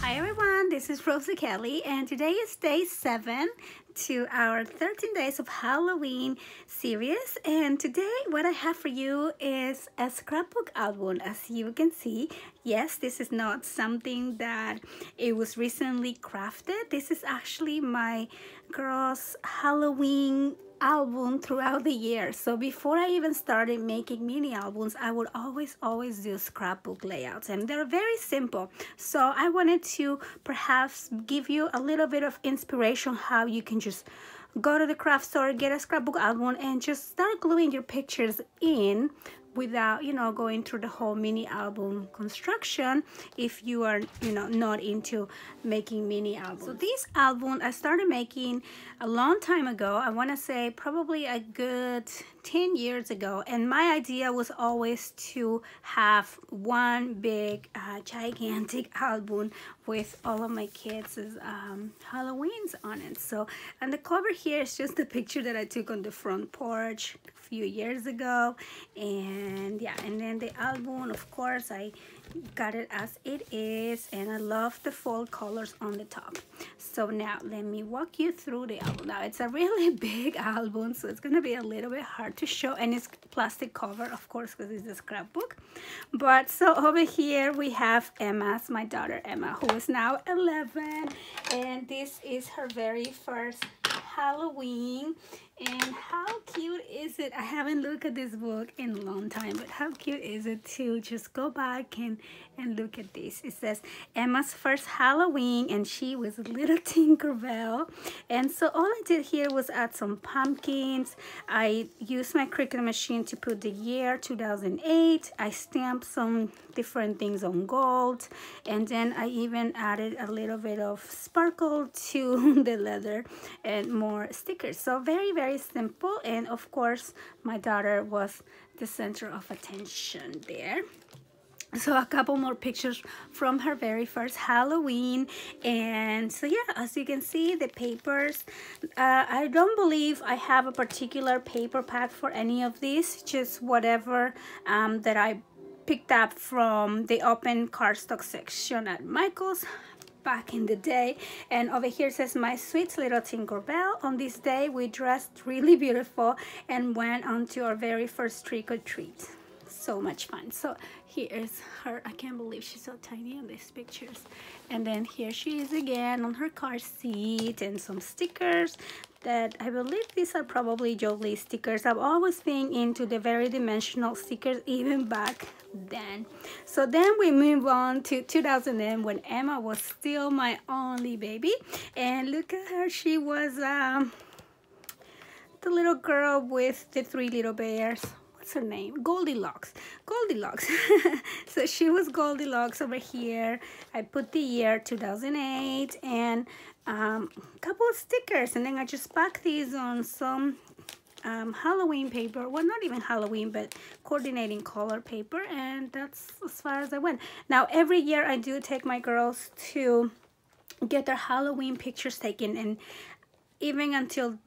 Hi everyone, this is Rosie Kelly and today is day 7 to our 13 days of Halloween series, and today what I have for you is a scrapbook album. As you can see, yes, this is not something that it was recently crafted. This is actually my girls' Halloween album throughout the year. So before I even started making mini albums, I would always do scrapbook layouts, and they're very simple. So I wanted to perhaps give you a little bit of inspiration how you can just go to the craft store, get a scrapbook album, and just start gluing your pictures in without, going through the whole mini album construction if you are, not into making mini albums. So this album I started making a long time ago. I want to say probably a good 10 years ago, and my idea was always to have one big gigantic album with all of my kids' Halloweens on it. So, and the cover here is just the picture that I took on the front porch a few years ago, and yeah, and then the album, of course, I got it as it is, and I love the fall colors on the top. So now let me walk you through the album. Now it's a really big album, so it's gonna be a little bit hard to show, and it's plastic cover, of course, because it's a scrapbook. But so over here we have Emma's, my daughter Emma, who is now 11, and this is her very first Halloween. And how cute is it? I haven't looked at this book in a long time, but how cute is it to just go back and look at this. It says Emma's first Halloween, and she was a little Tinkerbell. And so all I did here was add some pumpkins. I used my Cricut machine to put the year 2008. I stamped some different things on gold, and then I even added a little bit of sparkle to the leather and more stickers. So very simple, and of course my daughter was the center of attention there. So a couple more pictures from her very first Halloween. And so yeah, as you can see, the papers, I don't believe I have a particular paper pack for any of these, just whatever that I picked up from the open cardstock section at Michael's back in the day. And over here says, my sweet little Tinkerbell. On this day we dressed really beautiful and went on to our very first trick-or-treat. So much fun. So here is her. I can't believe she's so tiny in these pictures. And then here she is again on her car seat, and some stickers that I believe these are probably Jolie stickers. I've always been into the very dimensional stickers even back then. So then we move on to 2000 when Emma was still my only baby, and look at her. She was the little girl with the 3 little bears. What's her name? Goldilocks. So she was Goldilocks over here. I put the year 2008 and a couple of stickers, and then I just packed these on some Halloween paper. Well, not even Halloween, but coordinating color paper, and that's as far as I went. Now every year I do take my girls to get their Halloween pictures taken, and even until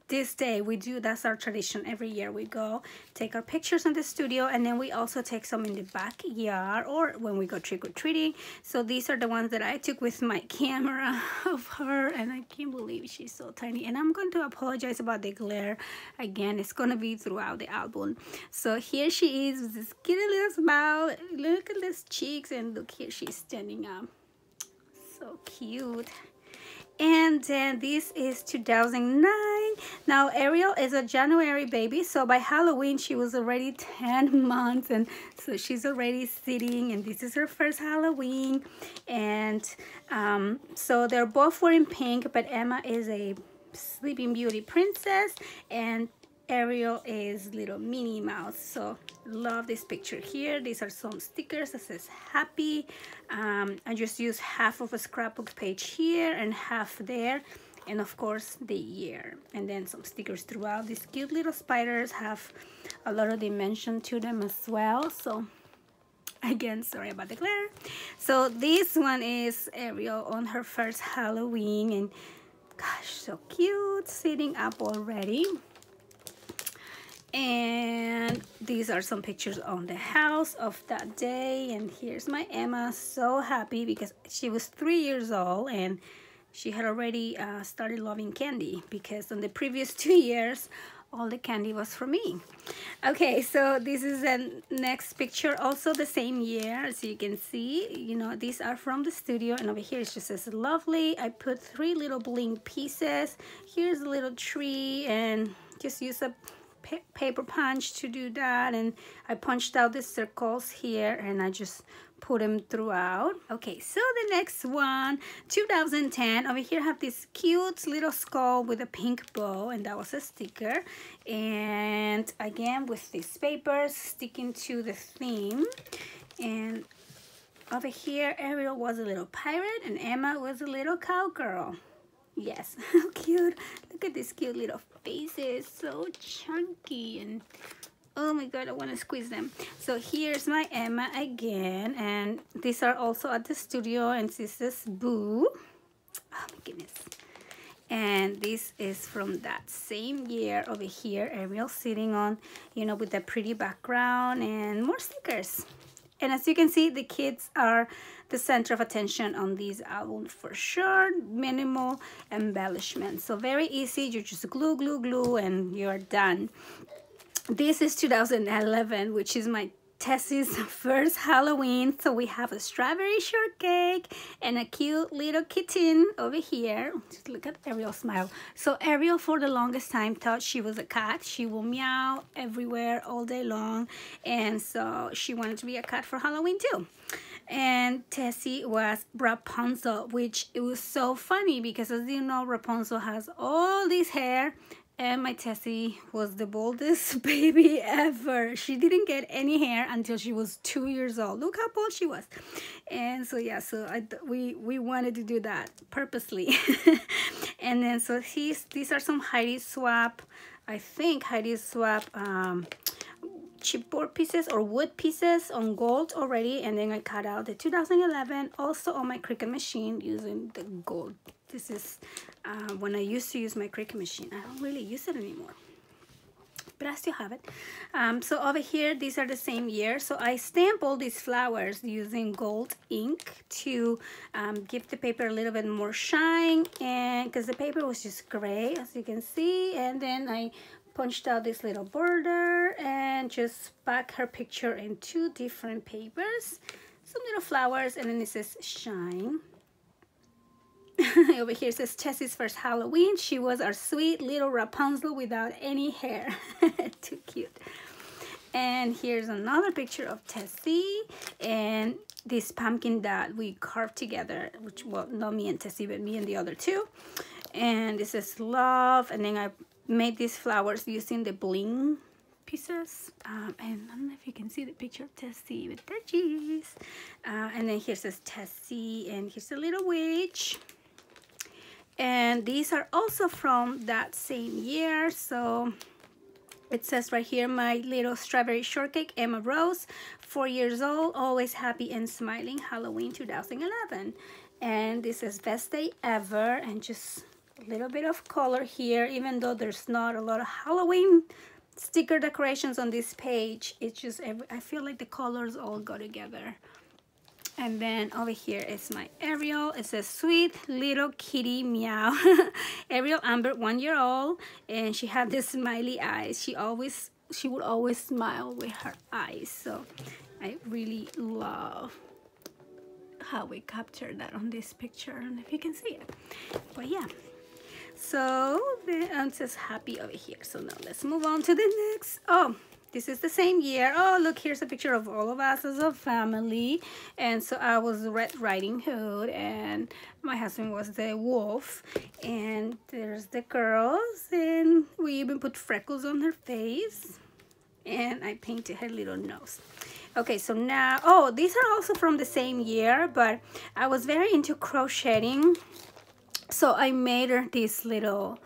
this day we do. That's our tradition. Every year we go take our pictures in the studio, and then we also take some in the backyard or when we go trick-or-treating. So these are the ones that I took with my camera of her, and I can't believe she's so tiny. And I'm going to apologize about the glare again. It's going to be throughout the album. So here she is with this cute little smile. Look at these cheeks, and look here, she's standing up. So cute. And then this is 2009. Now Ariel is a January baby, so by Halloween she was already 10 months, and so she's already sitting, and this is her first Halloween. And so they're both wearing pink, but Emma is a Sleeping Beauty princess and Ariel is little Minnie Mouse. So love this picture here. These are some stickers that says happy. I just used half of a scrapbook page here and half there, and of course the year, and then some stickers throughout. These cute little spiders have a lot of dimension to them as well. So again, sorry about the glare. So this one is Ariel on her first Halloween, and gosh, so cute, sitting up already. And these are some pictures on the house of that day. And here's my Emma, so happy because she was 3 years old and she had already started loving candy, because on the previous 2 years all the candy was for me. Okay, so this is the next picture, also the same year. As you can see, you know, these are from the studio, and over here it just says lovely. I put 3 little bling pieces. Here's a little tree, and just use a paper punch to do that, and I punched out the circles here and I just put them throughout. Okay, so the next one, 2010. Over here I have this cute little skull with a pink bow, and that was a sticker. And again with these papers sticking to the theme. And over here Ariel was a little pirate and Emma was a little cowgirl. Yes, how cute. Look at these cute little faces, so chunky, and oh my god, I want to squeeze them. So here's my Emma again, and these are also at the studio, and this is Boo. Oh my goodness. And this is from that same year. Over here, Ariel sitting on, you know, with that pretty background, and more stickers. And as you can see, the kids are the center of attention on these albums for sure. Minimal embellishment. So very easy. You just glue, glue, glue, and you're done. This is 2011, which is my Tessie's first Halloween. So we have a strawberry shortcake and a cute little kitten over here. Just look at Ariel's smile. So Ariel, for the longest time, thought she was a cat. She will meow everywhere all day long, and so she wanted to be a cat for Halloween too. And Tessie was Rapunzel, which it was so funny because, as you know, Rapunzel has all this hair. And my Tessie was the boldest baby ever. She didn't get any hair until she was 2 years old. Look how bold she was. And so yeah, so we wanted to do that purposely. And then so these are some Heidi Swap, I think Heidi Swap chipboard pieces or wood pieces on gold already. And then I cut out the 2011 also on my Cricut machine using the gold. This is when I used to use my Cricut machine. I don't really use it anymore, but I still have it. So over here, these are the same year. So I stamp all these flowers using gold ink to give the paper a little bit more shine, and because the paper was just gray, as you can see. And then I punched out this little border and just back her picture in 2 different papers. Some little flowers, and then it says shine. Over here says Tessie's first Halloween. She was our sweet little Rapunzel without any hair. Too cute. And here's another picture of Tessie and this pumpkin that we carved together, which, well, not me and Tessie, but me and the other 2. And this is love. And then I made these flowers using the bling pieces. And I don't know if you can see the picture of Tessie with the cheese. And then here says Tessie, and here's a little witch. And these are also from that same year. So it says right here, my little strawberry shortcake, Emma Rose, 4 years old, always happy and smiling, Halloween 2011. And this is best day ever, and just a little bit of color here, even though there's not a lot of Halloween sticker decorations on this page. It's just, I feel like the colors all go together. And then over here is my Ariel. It says sweet little kitty meow. Ariel Amber, 1 year old, and she had this smiley eyes. She would always smile with her eyes. So I really love how we captured that on this picture. I don't know if you can see it, but yeah. So it says happy over here. So now let's move on to the next. Oh, this is the same year. Oh, look, here's a picture of all of us as a family. And so I was Red Riding Hood, and my husband was the wolf. And there's the girls, and we even put freckles on her face. And I painted her little nose. Okay, so now, oh, these are also from the same year, but I was very into crocheting. So I made her this little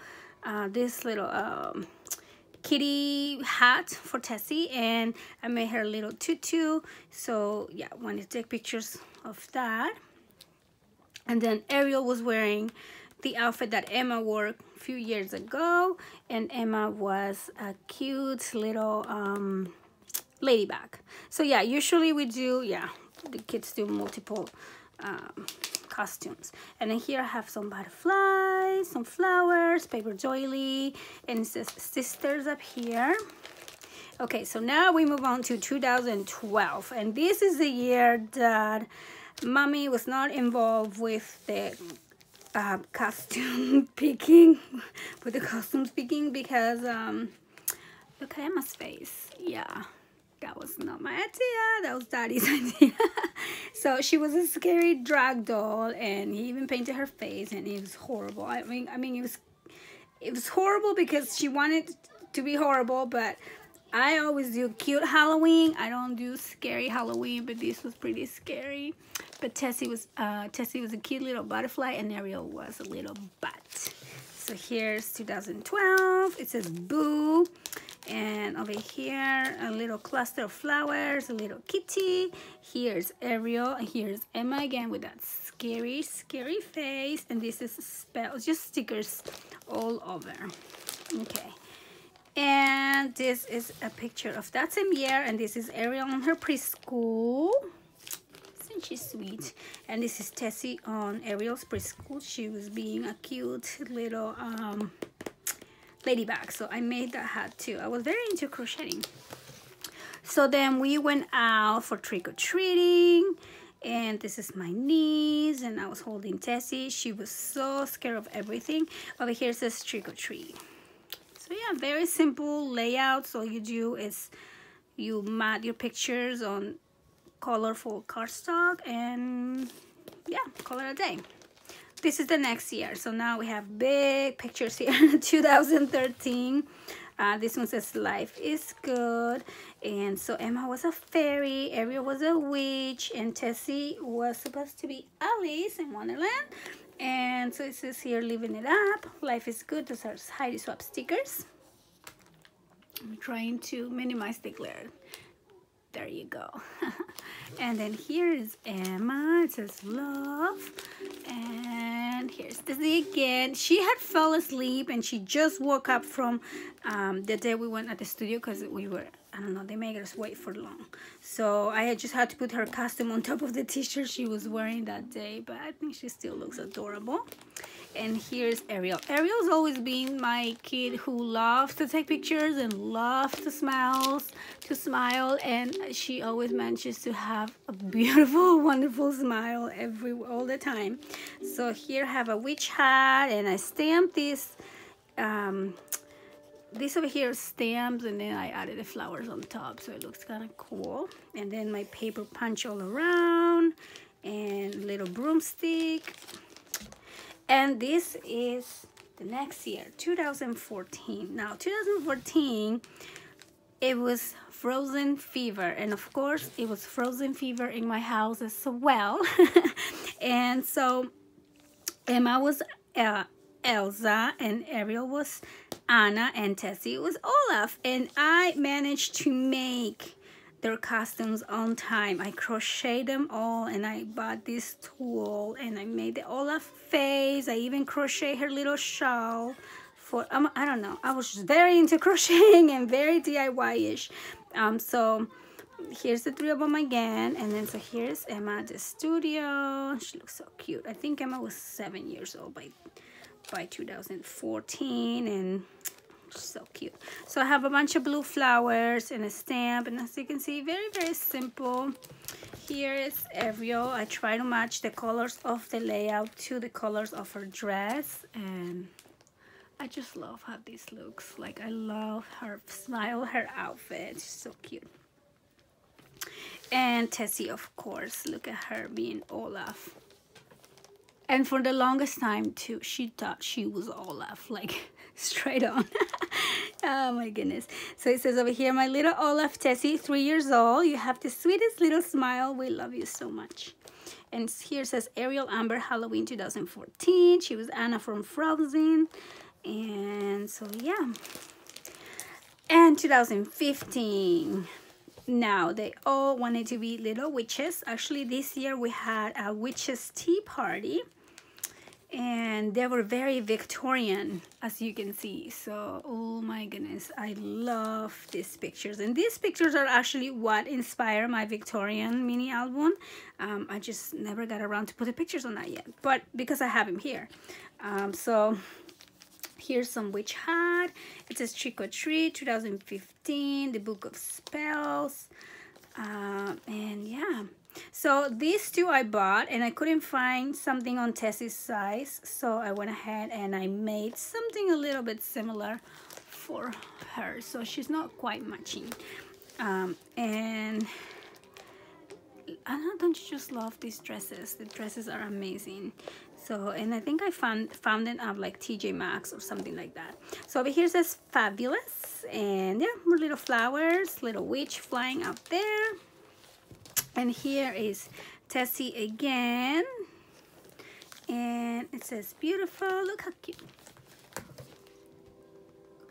kitty hat for Tessie, and I made her a little tutu. So yeah, I wanted to take pictures of that. And then Ariel was wearing the outfit that Emma wore a few years ago, and Emma was a cute little ladybug. So yeah, usually we do, yeah, the kids do multiple costumes. And then here I have some butterflies, some flowers, paper doily, and it says sisters up here. Okay, so now we move on to 2012, and this is the year that Mommy was not involved with the costume picking, because look at Emma's face. Yeah, that was not my idea, that was Daddy's idea. So she was a scary drag doll, and he even painted her face, and it was horrible. I mean it was horrible because she wanted to be horrible, but I always do cute Halloween. I don't do scary Halloween, but this was pretty scary. But Tessie was a cute little butterfly, and Ariel was a little bat. So here's 2012. It says Boo. And over here, a little cluster of flowers, a little kitty. Here's Ariel, and here's Emma again with that scary, scary face. And this is spells, just stickers all over. Okay. And this is a picture of that same year, and this is Ariel on her preschool. Isn't she sweet? And this is Tessie on Ariel's preschool. She was being a cute little ladybug, so I made that hat too. I was very into crocheting. So then we went out for trick-or-treating, and this is my niece, and I was holding Tessie. She was so scared of everything. Over here says trick-or-treat. So yeah, very simple layout. So all you do is you mat your pictures on colorful cardstock, and yeah, call it a day. This is the next year. So now we have big pictures here. 2013. This one says life is good. And so Emma was a fairy, Ariel was a witch, and Tessie was supposed to be Alice in Wonderland. And so it says here, living it up, life is good. Those are Heidi Swap stickers. I'm trying to minimize the glare. There you go. And then here is Emma. It says love. And here's Tessie again. She had fell asleep, and she just woke up from the day we went at the studio, because we were, I don't know, they made us wait for long. So I just had to put her costume on top of the t-shirt she was wearing that day, but I think she still looks adorable. And here's Ariel. Ariel's always been my kid who loves to take pictures and loves to smile, and she always manages to have a beautiful, wonderful smile all the time. So here I have a witch hat, and I stamped this over here stamps, and then I added the flowers on top, so it looks kind of cool. And then my paper punch all around, and little broomstick. And this is the next year, 2014. Now, 2014, it was Frozen Fever. And of course, it was Frozen Fever in my house as well. And so Emma was Elsa, and Ariel was Anna, and Tessie was Olaf. And I managed to make their costumes on time. I crocheted them all, and I bought this tool, and I made the Olaf face. I even crocheted her little shawl for, I don't know, I was just very into crocheting and very DIY-ish. So here's the three of them again, and then so here's Emma at the studio. She looks so cute. I think Emma was 7 years old by 2014, and so cute. So I have a bunch of blue flowers and a stamp, and as you can see, very, very simple. Here is Ariel. I try to match the colors of the layout to the colors of her dress, and I just love how this looks. Like, I love her smile, her outfit. She's so cute. And Tessie, of course, look at her being Olaf. And for the longest time too, she thought she was Olaf, like straight on. Oh my goodness. So it says over here, my little Olaf Tessie, 3 years old. You have the sweetest little smile. We love you so much. And here says Ariel Amber Halloween 2014. She was Anna from Frozen. And so yeah. And 2015. Now they all wanted to be little witches. Actually, this year we had a witches tea party. and they were very Victorian, as you can see. So oh my goodness, I love these pictures, and these pictures are actually what inspired my Victorian mini album. I just never got around to put the pictures on that yet, but because I have them here. So here's some witch hat. It says Trick or Treat 2015, the Book of Spells, and yeah. So these two I bought, and I couldn't find something on Tessie's size, so I went ahead and I made something a little bit similar for her, so she's not quite matching. And don't you just love these dresses? The dresses are amazing. So, and I think I found it at like TJ Maxx or something like that. So over here says Fabulous, and yeah, more little flowers, little witch flying out there. And here is Tessie again, and it says beautiful. Look how cute.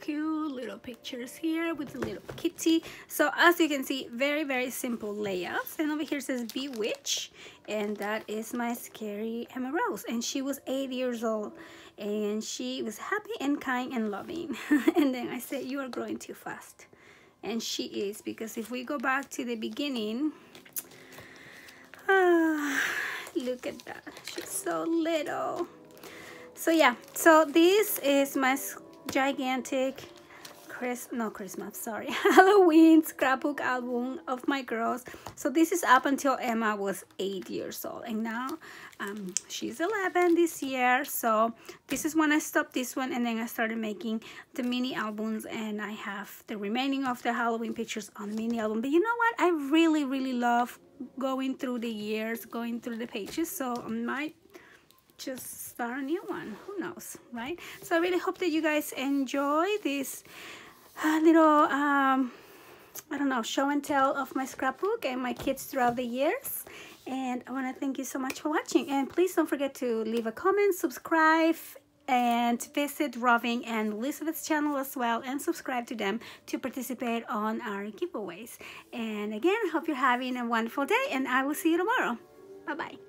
Cute little pictures here with the little kitty. So as you can see, very, very simple layouts. And over here says Bewitch, and that is my scary Emma Rose, and she was 8 years old, and she was happy and kind and loving. And then I said, you are growing too fast, and she is, because if we go back to the beginning, look at that, she's so little. So yeah, so this is my gigantic Halloween scrapbook album of my girls. So this is up until Emma was 8 years old, and now she's 11 this year. So this is when I stopped this one, and then I started making the mini albums, and I have the remaining of the Halloween pictures on the mini album. But you know what, I really, really love going through the years, going through the pages, so I might just start a new one, who knows, right? So I really hope that you guys enjoy this little I don't know, show and tell of my scrapbook and my kids throughout the years. And I want to thank you so much for watching, and please don't forget to leave a comment, subscribe, and visit Robin and Elizabeth's channel as well, and subscribe to them to participate on our giveaways. And again, I hope you're having a wonderful day, and I will see you tomorrow. Bye bye.